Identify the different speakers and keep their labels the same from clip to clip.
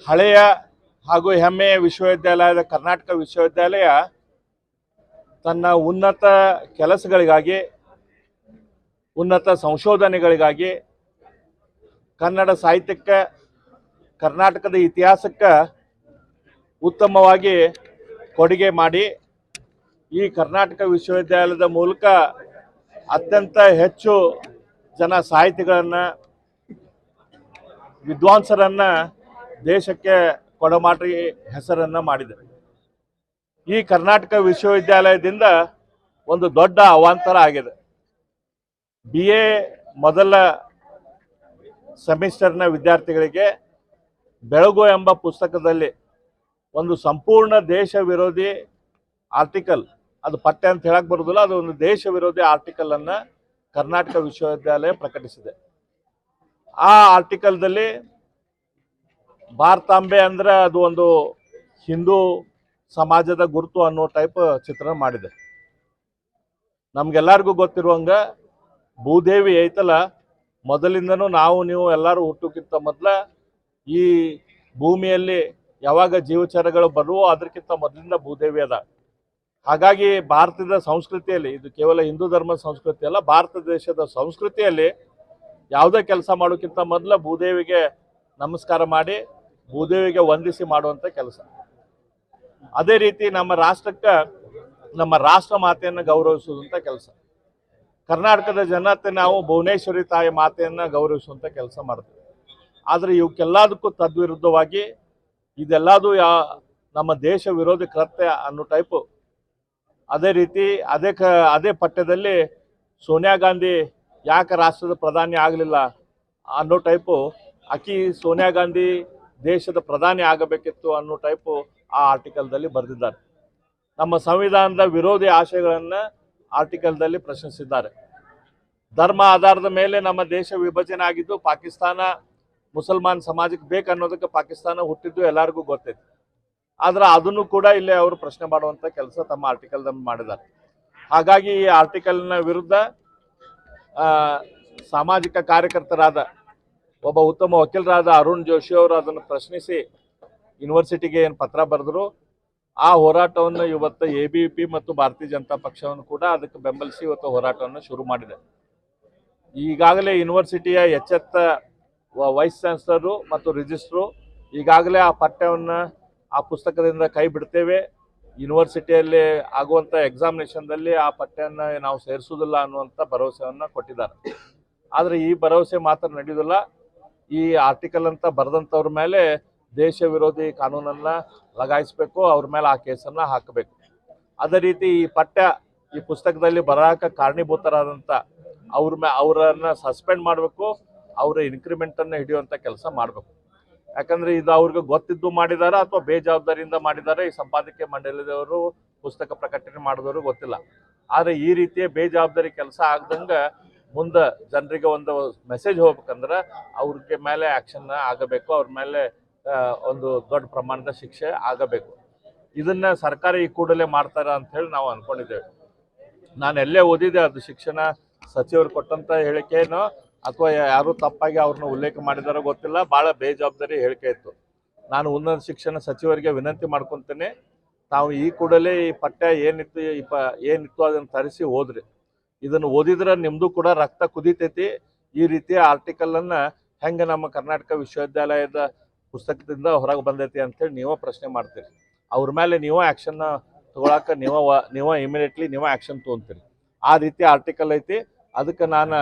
Speaker 1: ಹಳೆಯ ಹಾಗೂ ಹೆಮ್ಮೆಯ ವಿಶ್ವವಿದ್ಯಾಲಯದ ಕರ್ನಾಟಕ ವಿಶ್ವವಿದ್ಯಾಲಯ ತನ್ನ ಉನ್ನತ ಕೆಲಸಗಳಿಗಾಗಿ, ಉನ್ನತ ಸಂಶೋಧನೆಗಳಿಗಾಗಿ ಕನ್ನಡ ಸಾಹಿತ್ಯಕ್ಕೆ, ಕರ್ನಾಟಕದ ಇತಿಹಾಸಕ್ಕೆ ಉತ್ತಮವಾಗಿ ಕೊಡುಗೆ ಮಾಡಿ ಈ ಕರ್ನಾಟಕ ವಿಶ್ವವಿದ್ಯಾಲಯದ ಮೂಲಕ ಅತ್ಯಂತ ಹೆಚ್ಚು ಜನ ಸಾಹಿತಿಗಳನ್ನು, ವಿದ್ವಾಂಸರನ್ನು ದೇಶಕ್ಕೆ ಕೊಡಮಾಡಿ ಹೆಸರನ್ನು ಮಾಡಿದೆ. ಈ ಕರ್ನಾಟಕ ವಿಶ್ವವಿದ್ಯಾಲಯದಿಂದ ಒಂದು ದೊಡ್ಡ ಅವಾಂತರ ಆಗಿದೆ. BA ಮೊದಲ ಸೆಮಿಸ್ಟರ್ನ ವಿದ್ಯಾರ್ಥಿಗಳಿಗೆ ಬೆಳಗು ಎಂಬ ಪುಸ್ತಕದಲ್ಲಿ ಒಂದು ಸಂಪೂರ್ಣ ದೇಶ ವಿರೋಧಿ ಆರ್ಟಿಕಲ್, ಅದು ಪಠ್ಯ ಅಂತ ಹೇಳಕ್ ಬರೋದಿಲ್ಲ, ಅದು ಒಂದು ದೇಶ ವಿರೋಧಿ ಆರ್ಟಿಕಲ್ ಅನ್ನು ಕರ್ನಾಟಕ ವಿಶ್ವವಿದ್ಯಾಲಯ ಪ್ರಕಟಿಸಿದೆ. ಆ ಆರ್ಟಿಕಲ್ದಲ್ಲಿ ಭಾರತಾಂಬೆ ಅಂದ್ರೆ ಅದು ಒಂದು ಹಿಂದೂ ಸಮಾಜದ ಗುರುತು ಅನ್ನೋ ಟೈಪ್ ಚಿತ್ರಣ ಮಾಡಿದೆ. ನಮ್ಗೆಲ್ಲರಿಗೂ ಗೊತ್ತಿರುವಂಗ ಭೂದೇವಿ ಐತಲ್ಲ, ಮೊದಲಿಂದನೂ ನಾವು ನೀವು ಎಲ್ಲರೂ ಹುಟ್ಟೋಕ್ಕಿಂತ ಮೊದಲ ಈ ಭೂಮಿಯಲ್ಲಿ ಯಾವಾಗ ಜೀವಚರಗಳು ಬರುವೋ ಅದಕ್ಕಿಂತ ಮೊದಲಿಂದ ಭೂದೇವಿ ಅದ. ಹಾಗಾಗಿ ಭಾರತದ ಸಂಸ್ಕೃತಿಯಲ್ಲಿ, ಇದು ಕೇವಲ ಹಿಂದೂ ಧರ್ಮದ ಸಂಸ್ಕೃತಿ ಅಲ್ಲ, ಭಾರತ ದೇಶದ ಸಂಸ್ಕೃತಿಯಲ್ಲಿ ಯಾವುದೇ ಕೆಲಸ ಮಾಡೋಕ್ಕಿಂತ ಮೊದಲ ಭೂದೇವಿಗೆ ನಮಸ್ಕಾರ ಮಾಡಿ ಭೂದೇವಿಗೆ ವಂದಿಸಿ ಮಾಡುವಂಥ ಕೆಲಸ. ಅದೇ ರೀತಿ ನಮ್ಮ ರಾಷ್ಟ್ರಕ್ಕೆ, ನಮ್ಮ ರಾಷ್ಟ್ರ ಮಾತೆಯನ್ನು ಗೌರವಿಸುವಂಥ ಕೆಲಸ. ಕರ್ನಾಟಕದ ಜನತೆ ನಾವು ಭುವನೇಶ್ವರಿ ತಾಯಿ ಮಾತೆಯನ್ನು ಗೌರವಿಸುವಂಥ ಕೆಲಸ ಮಾಡ್ತೀವಿ. ಆದರೆ ಇವಕ್ಕೆಲ್ಲದಕ್ಕೂ ತದ್ವಿರುದ್ಧವಾಗಿ ಇದೆಲ್ಲದೂ ನಮ್ಮ ದೇಶ ವಿರೋಧಿ ಕೃತ್ಯ ಅನ್ನೋ ಟೈಪು. ಅದೇ ರೀತಿ ಅದೇ ಪಠ್ಯದಲ್ಲಿ ಸೋನಿಯಾ ಗಾಂಧಿ ಯಾಕೆ ರಾಷ್ಟ್ರದ ಪ್ರಧಾನಿ ಆಗಲಿಲ್ಲ ಅನ್ನೋ ಟೈಪು, ಆಕಿ ಸೋನಿಯಾ ಗಾಂಧಿ ದೇಶದ ಪ್ರಧಾನಿ ಆಗಬೇಕಿತ್ತು ಅನ್ನೋ ಟೈಪು ಆ ಆರ್ಟಿಕಲ್ದಲ್ಲಿ ಬರೆದಿದ್ದಾರೆ. ನಮ್ಮ ಸಂವಿಧಾನದ ವಿರೋಧಿ ಆಶಯಗಳನ್ನು ಆರ್ಟಿಕಲ್ದಲ್ಲಿ ಪ್ರಶ್ನಿಸಿದ್ದಾರೆ. ಧರ್ಮ ಆಧಾರದ ಮೇಲೆ ನಮ್ಮ ದೇಶ ವಿಭಜನೆ ಆಗಿದ್ದು, ಪಾಕಿಸ್ತಾನ ಮುಸಲ್ಮಾನ್ ಸಮಾಜಕ್ಕೆ ಬೇಕನ್ನೋದಕ್ಕೆ ಪಾಕಿಸ್ತಾನ ಹುಟ್ಟಿದ್ದು ಎಲ್ಲರಿಗೂ ಗೊತ್ತೈತಿ. ಆದ್ರೆ ಅದನ್ನು ಕೂಡ ಇಲ್ಲಿ ಅವರು ಪ್ರಶ್ನೆ ಮಾಡುವಂಥ ಕೆಲಸ ತಮ್ಮ ಆರ್ಟಿಕಲ್ದಲ್ಲಿ ಮಾಡಿದ್ದಾರೆ. ಹಾಗಾಗಿ ಈ ಆರ್ಟಿಕಲ್ನ ವಿರುದ್ಧ ಸಾಮಾಜಿಕ ಕಾರ್ಯಕರ್ತರಾದ ಒಬ್ಬ ಉತ್ತಮ ವಕೀಲರಾದ ಅರುಣ್ ಜೋಶಿ ಅವರು ಅದನ್ನು ಪ್ರಶ್ನಿಸಿ ಯೂನಿವರ್ಸಿಟಿಗೆ ಏನು ಪತ್ರ ಬರೆದ್ರು, ಆ ಹೋರಾಟವನ್ನು ಇವತ್ತು ABVP ಮತ್ತು ಭಾರತೀಯ ಜನತಾ ಪಕ್ಷವನ್ನು ಕೂಡ ಅದಕ್ಕೆ ಬೆಂಬಲಿಸಿ ಇವತ್ತು ಹೋರಾಟವನ್ನು ಶುರು ಮಾಡಿದೆ. ಈಗಾಗಲೇ ಯೂನಿವರ್ಸಿಟಿಯ ಎಚ್ಚೆತ್ತ ವೈಸ್ ಚಾನ್ಸಲರು ಮತ್ತು ರಿಜಿಸ್ಟ್ರು ಈಗಾಗಲೇ ಆ ಪಠ್ಯವನ್ನು, ಆ ಪುಸ್ತಕದಿಂದ ಕೈ ಬಿಡ್ತೇವೆ, ಯೂನಿವರ್ಸಿಟಿಯಲ್ಲಿ ಆಗುವಂಥ ಎಕ್ಸಾಮಿನೇಷನ್ದಲ್ಲಿ ಆ ಪಠ್ಯವನ್ನು ನಾವು ಸೇರಿಸೋದಿಲ್ಲ ಅನ್ನುವಂಥ ಭರವಸೆಯನ್ನು ಕೊಟ್ಟಿದ್ದಾರೆ. ಆದರೆ ಈ ಭರವಸೆ ಮಾತ್ರ ನಡೆಯೋದಿಲ್ಲ. ಈ ಆರ್ಟಿಕಲ್ ಅಂತ ಬರೆದಂಥವ್ರ ಮೇಲೆ ದೇಶ ವಿರೋಧಿ ಕಾನೂನನ್ನು ಲಗಾಯಿಸಬೇಕು, ಅವ್ರ ಮೇಲೆ ಆ ಕೇಸನ್ನು ಹಾಕಬೇಕು. ಅದೇ ರೀತಿ ಈ ಪಠ್ಯ, ಈ ಪುಸ್ತಕದಲ್ಲಿ ಬರೋಕೆ ಕಾರಣೀಭೂತರಾದಂಥ ಅವರನ್ನು ಸಸ್ಪೆಂಡ್ ಮಾಡಬೇಕು, ಅವರ ಇನ್ಕ್ರಿಮೆಂಟನ್ನು ಹಿಡಿಯುವಂಥ ಕೆಲಸ ಮಾಡಬೇಕು. ಯಾಕಂದರೆ ಇದು ಅವ್ರಿಗೆ ಗೊತ್ತಿದ್ದು ಮಾಡಿದ್ದಾರೆ ಅಥವಾ ಬೇಜವಾಬ್ದಾರಿಯಿಂದ ಮಾಡಿದ್ದಾರೆ, ಈ ಸಂಪಾದಕೀಯ ಮಂಡಳಿಯವರು, ಪುಸ್ತಕ ಪ್ರಕಟಣೆ ಮಾಡಿದವರು ಗೊತ್ತಿಲ್ಲ. ಆದರೆ ಈ ರೀತಿಯ ಬೇಜವಾಬ್ದಾರಿ ಕೆಲಸ ಆಗ್ದಂಗೆ ಮುಂದೆ ಜನರಿಗೆ ಒಂದು ಮೆಸೇಜ್ ಹೋಗ್ಬೇಕಂದ್ರೆ ಅವ್ರಿಗೆ ಮೇಲೆ ಆ್ಯಕ್ಷನ್ ಆಗಬೇಕು, ಅವ್ರ ಮೇಲೆ ಒಂದು ದೊಡ್ಡ ಪ್ರಮಾಣದ ಶಿಕ್ಷೆ ಆಗಬೇಕು. ಇದನ್ನು ಸರ್ಕಾರ ಈ ಕೂಡಲೇ ಮಾಡ್ತಾರೆ ಅಂಥೇಳಿ ನಾವು ಅಂದ್ಕೊಂಡಿದ್ದೇವೆ. ನಾನು ಎಲ್ಲೇ ಓದಿದೆ, ಅದು ಶಿಕ್ಷಣ ಸಚಿವರು ಕೊಟ್ಟಂಥ ಹೇಳಿಕೆನೋ ಅಥವಾ ಯಾರು ತಪ್ಪಾಗಿ ಅವ್ರನ್ನ ಉಲ್ಲೇಖ ಮಾಡಿದಾರೋ ಗೊತ್ತಿಲ್ಲ, ಭಾಳ ಬೇಜವಾಬ್ದಾರಿ ಹೇಳಿಕೆ ಇತ್ತು. ನಾನು ಉನ್ನತ ಶಿಕ್ಷಣ ಸಚಿವರಿಗೆ ವಿನಂತಿ ಮಾಡ್ಕೊತೇನೆ, ತಾವು ಈ ಕೂಡಲೇ ಈ ಪಠ್ಯ ಏನಿತ್ತು ಅದನ್ನು ತರಿಸಿ ಓದ್ರಿ. ಇದನ್ನು ಓದಿದ್ರೆ ನಿಮ್ಮದು ಕೂಡ ರಕ್ತ ಕುದೀತೈತಿ. ಈ ರೀತಿಯ ಆರ್ಟಿಕಲನ್ನು ಹೆಂಗೆ ನಮ್ಮ ಕರ್ನಾಟಕ ವಿಶ್ವವಿದ್ಯಾಲಯದ ಪುಸ್ತಕದಿಂದ ಹೊರಗೆ ಬಂದೈತಿ ಅಂಥೇಳಿ ನೀವು ಪ್ರಶ್ನೆ ಮಾಡ್ತೀರಿ. ಅವ್ರ ಮೇಲೆ ನೀವು ಆ್ಯಕ್ಷನ್ನ ತೊಗೊಳಕ್ಕೆ ನೀವು ಇಮಿಡಿಯೇಟ್ಲಿ ನೀವು ಆ್ಯಕ್ಷನ್ ತೊಗೊತೀರಿ. ಆ ರೀತಿ ಆರ್ಟಿಕಲ್ ಐತಿ. ಅದಕ್ಕೆ ನಾನು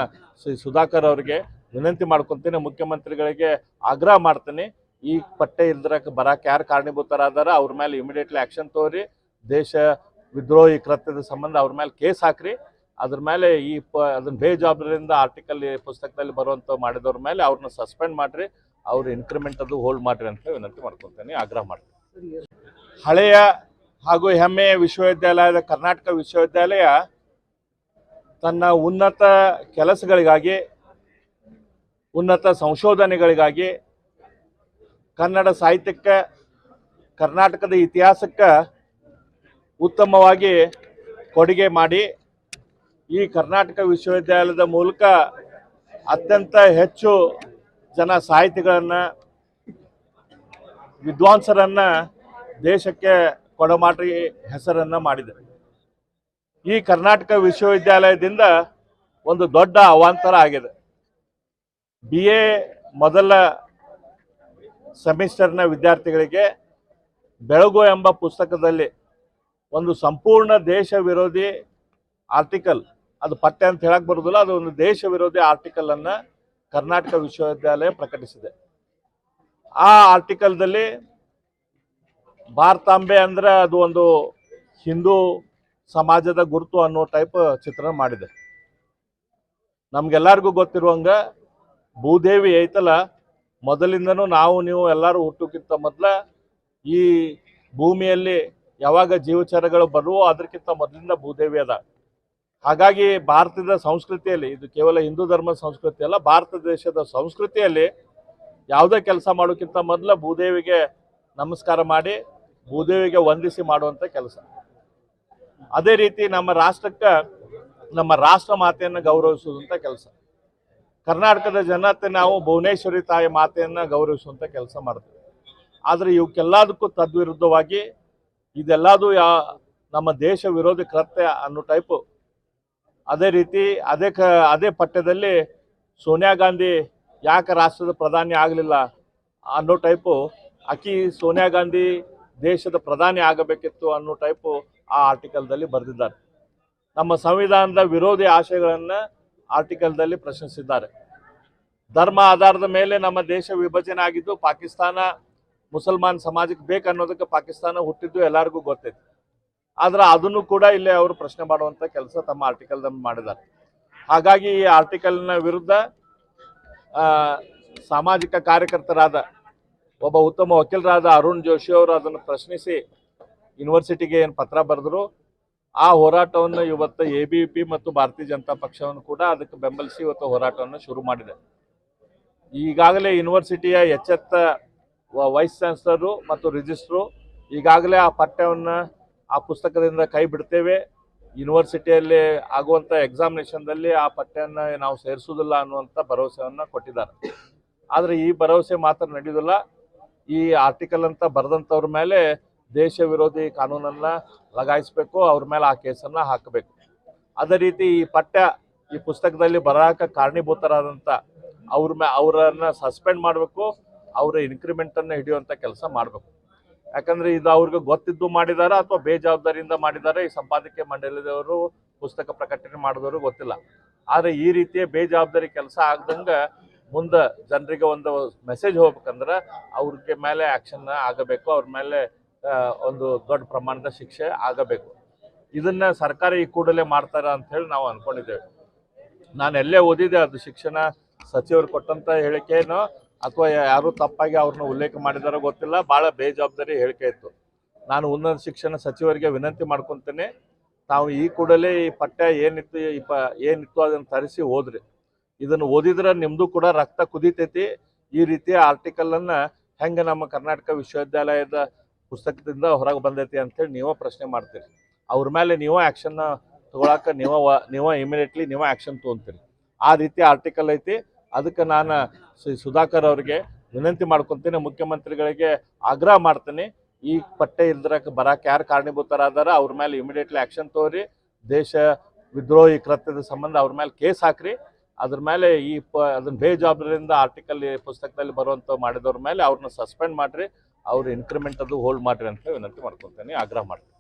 Speaker 1: ಸುಧಾಕರ್ ಅವರಿಗೆ ವಿನಂತಿ ಮಾಡ್ಕೊತೀನಿ, ಮುಖ್ಯಮಂತ್ರಿಗಳಿಗೆ ಆಗ್ರಹ ಮಾಡ್ತೀನಿ, ಈ ಪಠ್ಯ ಇಲ್ದ್ರಕ್ಕೆ ಬರಕ್ಕೆ ಯಾರು ಕಾರಣೀಭೂತರಾದಾರ ಅವ್ರ ಮೇಲೆ ಇಮಿಡಿಯೇಟ್ಲಿ ಆ್ಯಕ್ಷನ್ ತೊಗೊರಿ. ದೇಶ ವಿದ್ರೋಹಿ ಕೃತ್ಯದ ಸಂಬಂಧ ಅವ್ರ ಮೇಲೆ ಕೇಸ್ ಹಾಕ್ರಿ. ಅದ್ರ ಮೇಲೆ ಅದನ್ನ ಬೇಜವಾಬ್ದಾರಿಯಿಂದ ಆರ್ಟಿಕಲ್ ಪುಸ್ತಕದಲ್ಲಿ ಬರುವಂಥ ಮಾಡಿದವ್ರ ಮೇಲೆ ಅವ್ರನ್ನ ಸಸ್ಪೆಂಡ್ ಮಾಡಿರಿ, ಅವ್ರ ಇನ್ಕ್ರಿಮೆಂಟ್ ಅದು ಹೋಲ್ಡ್ ಮಾಡಿರಿ ಅಂತ ವಿನಂತಿ ಮಾಡ್ಕೊತೀನಿ, ಆಗ್ರಹ ಮಾಡ್ತೀನಿ. ಹಳೆಯ ಹಾಗೂ ಹೆಮ್ಮೆಯ ವಿಶ್ವವಿದ್ಯಾಲಯದ ಕರ್ನಾಟಕ ವಿಶ್ವವಿದ್ಯಾಲಯ ತನ್ನ ಉನ್ನತ ಕೆಲಸಗಳಿಗಾಗಿ, ಉನ್ನತ ಸಂಶೋಧನೆಗಳಿಗಾಗಿ ಕನ್ನಡ ಸಾಹಿತ್ಯಕ್ಕೆ, ಕರ್ನಾಟಕದ ಇತಿಹಾಸಕ್ಕೆ ಉತ್ತಮವಾಗಿ ಕೊಡುಗೆ ಮಾಡಿ ಈ ಕರ್ನಾಟಕ ವಿಶ್ವವಿದ್ಯಾಲಯದ ಮೂಲಕ ಅತ್ಯಂತ ಹೆಚ್ಚು ಜನ ಸಾಹಿತಿಗಳನ್ನು, ವಿದ್ವಾಂಸರನ್ನ ದೇಶಕ್ಕೆ ಕೊಡಮಾಡಿ ಹೆಸರನ್ನ ಮಾಡಿದೆ. ಈ ಕರ್ನಾಟಕ ವಿಶ್ವವಿದ್ಯಾಲಯದಿಂದ ಒಂದು ದೊಡ್ಡ ಅವಾಂತರ ಆಗಿದೆ. BA ಮೊದಲ ಸೆಮಿಸ್ಟರ್ನ ವಿದ್ಯಾರ್ಥಿಗಳಿಗೆ ಬೆಳಗು ಎಂಬ ಪುಸ್ತಕದಲ್ಲಿ ಒಂದು ಸಂಪೂರ್ಣ ದೇಶ ವಿರೋಧಿ ಆರ್ಟಿಕಲ್, ಅದು ಪಠ್ಯ ಅಂತ ಹೇಳಕ್ ಬರೋದಿಲ್ಲ, ಅದು ಒಂದು ದೇಶ ವಿರೋಧಿ ಆರ್ಟಿಕಲ್ ಅನ್ನ ಕರ್ನಾಟಕ ವಿಶ್ವವಿದ್ಯಾಲಯ ಪ್ರಕಟಿಸಿದೆ. ಆ ಆರ್ಟಿಕಲ್ದಲ್ಲಿ ಭಾರತಾಂಬೆ ಅಂದ್ರೆ ಅದು ಒಂದು ಹಿಂದೂ ಸಮಾಜದ ಗುರುತು ಅನ್ನೋ ಟೈಪ್ ಚಿತ್ರಣ ಮಾಡಿದೆ. ನಮ್ಗೆಲ್ಲರಿಗೂ ಗೊತ್ತಿರುವಂಗ ಭೂದೇವಿ ಐತಲ್ಲ, ಮೊದಲಿಂದನೂ ನಾವು ನೀವು ಎಲ್ಲರೂ ಹುಟ್ಟೋಕ್ಕಿಂತ ಮೊದಲ ಈ ಭೂಮಿಯಲ್ಲಿ ಯಾವಾಗ ಜೀವಚರಗಳು ಬರುವೋ ಅದಕ್ಕಿಂತ ಮೊದಲಿಂದ ಭೂದೇವಿ ಅದ. ಹಾಗಾಗಿ ಭಾರತದ ಸಂಸ್ಕೃತಿಯಲ್ಲಿ, ಇದು ಕೇವಲ ಹಿಂದೂ ಧರ್ಮದ ಸಂಸ್ಕೃತಿ ಅಲ್ಲ, ಭಾರತ ದೇಶದ ಸಂಸ್ಕೃತಿಯಲ್ಲಿ ಯಾವುದೇ ಕೆಲಸ ಮಾಡೋಕ್ಕಿಂತ ಮೊದಲ ಭೂದೇವಿಗೆ ನಮಸ್ಕಾರ ಮಾಡಿ ಭೂದೇವಿಗೆ ವಂದಿಸಿ ಮಾಡುವಂಥ ಕೆಲಸ. ಅದೇ ರೀತಿ ನಮ್ಮ ರಾಷ್ಟ್ರಕ್ಕೆ ನಮ್ಮ ರಾಷ್ಟ್ರ ಮಾತೆಯನ್ನು ಗೌರವಿಸುವಂಥ ಕೆಲಸ. ಕರ್ನಾಟಕದ ಜನತೆ ನಾವು ಭುವನೇಶ್ವರಿ ತಾಯಿ ಮಾತೆಯನ್ನು ಗೌರವಿಸುವಂಥ ಕೆಲಸ ಮಾಡ್ತೀವಿ. ಆದರೆ ಇವಕ್ಕೆಲ್ಲದಕ್ಕೂ ತದ್ವಿರುದ್ಧವಾಗಿ ಇದೆಲ್ಲದೂ ನಮ್ಮ ದೇಶ ವಿರೋಧಿ ಕೃತ್ಯ ಅನ್ನೋ ಟೈಪು. ಅದೇ ರೀತಿ ಅದೇ ಪಠ್ಯದಲ್ಲಿ ಸೋನಿಯಾ ಗಾಂಧಿ ಯಾಕೆ ರಾಷ್ಟ್ರದ ಪ್ರಧಾನಿ ಆಗಲಿಲ್ಲ ಅನ್ನೋ ಟೈಪು, ಆಕಿ ಸೋನಿಯಾ ಗಾಂಧಿ ದೇಶದ ಪ್ರಧಾನಿ ಆಗಬೇಕಿತ್ತು ಅನ್ನೋ ಟೈಪು ಆ ಆರ್ಟಿಕಲ್ದಲ್ಲಿ ಬರೆದಿದ್ದಾರೆ. ನಮ್ಮ ಸಂವಿಧಾನದ ವಿರೋಧಿ ಆಶಯಗಳನ್ನು ಆರ್ಟಿಕಲ್ದಲ್ಲಿ ಪ್ರಶ್ನಿಸಿದ್ದಾರೆ. ಧರ್ಮ ಆಧಾರದ ಮೇಲೆ ನಮ್ಮ ದೇಶ ವಿಭಜನೆ ಆಗಿದ್ದು, ಪಾಕಿಸ್ತಾನ ಮುಸಲ್ಮಾನ್ ಸಮಾಜಕ್ಕೆ ಬೇಕನ್ನೋದಕ್ಕೆ ಪಾಕಿಸ್ತಾನ ಹುಟ್ಟಿದ್ದು ಎಲ್ಲರಿಗೂ ಗೊತ್ತೈತಿ. ಆದ್ರೆ ಅದನ್ನು ಕೂಡ ಇಲ್ಲಿ ಅವರು ಪ್ರಶ್ನೆ ಮಾಡುವಂಥ ಕೆಲಸ ತಮ್ಮ ಆರ್ಟಿಕಲ್ದಲ್ಲಿ ಮಾಡಿದ್ದಾರೆ. ಹಾಗಾಗಿ ಈ ಆರ್ಟಿಕಲ್ನ ವಿರುದ್ಧ ಸಾಮಾಜಿಕ ಕಾರ್ಯಕರ್ತರಾದ ಒಬ್ಬ ಉತ್ತಮ ವಕೀಲರಾದ ಅರುಣ್ ಜೋಶಿ ಅವರು ಅದನ್ನು ಪ್ರಶ್ನಿಸಿ ಯೂನಿವರ್ಸಿಟಿಗೆ ಏನು ಪತ್ರ ಬರೆದ್ರು, ಆ ಹೋರಾಟವನ್ನು ಇವತ್ತು ABVP ಮತ್ತು ಭಾರತೀಯ ಜನತಾ ಪಕ್ಷವನ್ನು ಕೂಡ ಅದಕ್ಕೆ ಬೆಂಬಲಿಸಿ ಇವತ್ತು ಹೋರಾಟವನ್ನು ಶುರು ಮಾಡಿದೆ. ಈಗಾಗಲೇ ಯೂನಿವರ್ಸಿಟಿಯ ಎಚ್ಚೆತ್ತ ವೈಸ್ ಚಾನ್ಸಲರು ಮತ್ತು ರಿಜಿಸ್ಟ್ರು ಈಗಾಗಲೇ ಆ ಪಠ್ಯವನ್ನು ಆ ಪುಸ್ತಕದಿಂದ ಕೈ ಬಿಡ್ತೇವೆ, ಯೂನಿವರ್ಸಿಟಿಯಲ್ಲಿ ಆಗುವಂಥ ಎಕ್ಸಾಮಿನೇಷನ್ದಲ್ಲಿ ಆ ಪಠ್ಯವನ್ನು ನಾವು ಸೇರಿಸೋದಿಲ್ಲ ಅನ್ನುವಂಥ ಭರವಸೆಯನ್ನು ಕೊಟ್ಟಿದ್ದಾರೆ. ಆದರೆ ಈ ಭರವಸೆ ಮಾತ್ರ ನಡೆಯೋದಿಲ್ಲ. ಈ ಆರ್ಟಿಕಲ್ ಅಂತ ಬರೆದಂಥವ್ರ ಮೇಲೆ ದೇಶ ವಿರೋಧಿ ಕಾನೂನನ್ನು ಲಗಾಯಿಸಬೇಕು, ಅವ್ರ ಮೇಲೆ ಆ ಕೇಸನ್ನು ಹಾಕಬೇಕು. ಅದೇ ರೀತಿ ಈ ಪುಸ್ತಕದಲ್ಲಿ ಬರೋಕೆ ಕಾರಣೀಭೂತರಾದಂಥ ಅವರನ್ನು ಸಸ್ಪೆಂಡ್ ಮಾಡಬೇಕು, ಅವರ ಇನ್ಕ್ರಿಮೆಂಟನ್ನು ಹಿಡಿಯುವಂಥ ಕೆಲಸ ಮಾಡಬೇಕು. ಯಾಕಂದರೆ ಇದು ಅವ್ರಿಗೆ ಗೊತ್ತಿದ್ದು ಮಾಡಿದ್ದಾರೆ ಅಥವಾ ಬೇಜವಾಬ್ದಾರಿಯಿಂದ ಮಾಡಿದ್ದಾರೆ, ಈ ಸಂಪಾದಕೀಯ ಮಂಡಳಿಯವರು ಪುಸ್ತಕ ಪ್ರಕಟಣೆ ಮಾಡಿದವರು ಗೊತ್ತಿಲ್ಲ. ಆದರೆ ಈ ರೀತಿಯ ಬೇಜವಾಬ್ದಾರಿ ಕೆಲಸ ಆಗ್ದಂಗೆ ಮುಂದೆ ಜನರಿಗೆ ಒಂದು ಮೆಸೇಜ್ ಹೋಗ್ಬೇಕಂದ್ರೆ ಅವ್ರಿಗೆ ಮೇಲೆ ಆ್ಯಕ್ಷನ್ ಆಗಬೇಕು, ಅವ್ರ ಮೇಲೆ ಒಂದು ದೊಡ್ಡ ಪ್ರಮಾಣದ ಶಿಕ್ಷೆ ಆಗಬೇಕು. ಇದನ್ನು ಸರ್ಕಾರ ಈ ಕೂಡಲೇ ಮಾಡ್ತಾರೆ ಅಂಥೇಳಿ ನಾವು ಅಂದ್ಕೊಂಡಿದ್ದೇವೆ. ನಾನು ಎಲ್ಲೇ ಓದಿದೆ, ಅದು ಶಿಕ್ಷಣ ಸಚಿವರು ಕೊಟ್ಟಂಥ ಹೇಳಿಕೆನೋ ಅಥವಾ ಯಾರು ತಪ್ಪಾಗಿ ಅವ್ರನ್ನ ಉಲ್ಲೇಖ ಮಾಡಿದಾರೋ ಗೊತ್ತಿಲ್ಲ, ಭಾಳ ಬೇಜವಾಬ್ದಾರಿ ಹೇಳಿಕೆ ಇತ್ತು. ನಾನು ಉನ್ನತ ಶಿಕ್ಷಣ ಸಚಿವರಿಗೆ ವಿನಂತಿ ಮಾಡ್ಕೊತೇನೆ, ತಾವು ಈ ಕೂಡಲೇ ಈ ಪಠ್ಯ ಏನಿತ್ತು ಅದನ್ನು ತರಿಸಿ ಓದ್ರಿ. ಇದನ್ನು ಓದಿದ್ರೆ ನಿಮ್ಮದು ಕೂಡ ರಕ್ತ ಕುದೀತೈತಿ. ಈ ರೀತಿಯ ಆರ್ಟಿಕಲನ್ನು ಹೆಂಗೆ ನಮ್ಮ ಕರ್ನಾಟಕ ವಿಶ್ವವಿದ್ಯಾಲಯದ ಪುಸ್ತಕದಿಂದ ಹೊರಗೆ ಬಂದೈತಿ ಅಂಥೇಳಿ ನೀವು ಪ್ರಶ್ನೆ ಮಾಡ್ತೀರಿ. ಅವ್ರ ಮೇಲೆ ನೀವು ಆ್ಯಕ್ಷನ್ನ ತೊಗೊಳಕ್ಕೆ ನೀವು ಇಮಿಡಿಯೇಟ್ಲಿ ನೀವು ಆ್ಯಕ್ಷನ್ ತೊಗೊತೀರಿ. ಆ ರೀತಿ ಆರ್ಟಿಕಲ್ ಐತಿ. ಅದಕ್ಕೆ ನಾನು ಸುಧಾಕರ್ ಅವರಿಗೆ ವಿನಂತಿ ಮಾಡ್ಕೊತೀನಿ, ಮುಖ್ಯಮಂತ್ರಿಗಳಿಗೆ ಆಗ್ರಹ ಮಾಡ್ತೀನಿ, ಈ ಪಠ್ಯ ಇಲ್ದ್ರಕ್ಕೆ ಬರಕ್ಕೆ ಯಾರು ಕಾರಣೀಭೂತರಾದಾರ ಅವ್ರ ಮೇಲೆ ಇಮಿಡಿಯೇಟ್ಲಿ ಆ್ಯಕ್ಷನ್ ತಗೋರಿ. ದೇಶ ವಿದ್ರೋಹಿ ಕೃತ್ಯದ ಸಂಬಂಧ ಅವ್ರ ಮೇಲೆ ಕೇಸ್ ಹಾಕ್ರಿ. ಅದ್ರ ಮೇಲೆ ಅದನ್ನ ಬೇಜವಾಬ್ದಾರಿಯಿಂದ ಆರ್ಟಿಕಲ್ ಪುಸ್ತಕದಲ್ಲಿ ಬರುವಂಥ ಮಾಡಿದವ್ರ ಮೇಲೆ ಅವ್ರನ್ನ ಸಸ್ಪೆಂಡ್ ಮಾಡಿರಿ, ಅವ್ರ ಇನ್ಕ್ರಿಮೆಂಟ್ ಅದು ಹೋಲ್ಡ್ ಮಾಡಿರಿ ಅಂತ ವಿನಂತಿ ಮಾಡ್ಕೊತೀನಿ, ಆಗ್ರಹ ಮಾಡ್ತೀನಿ.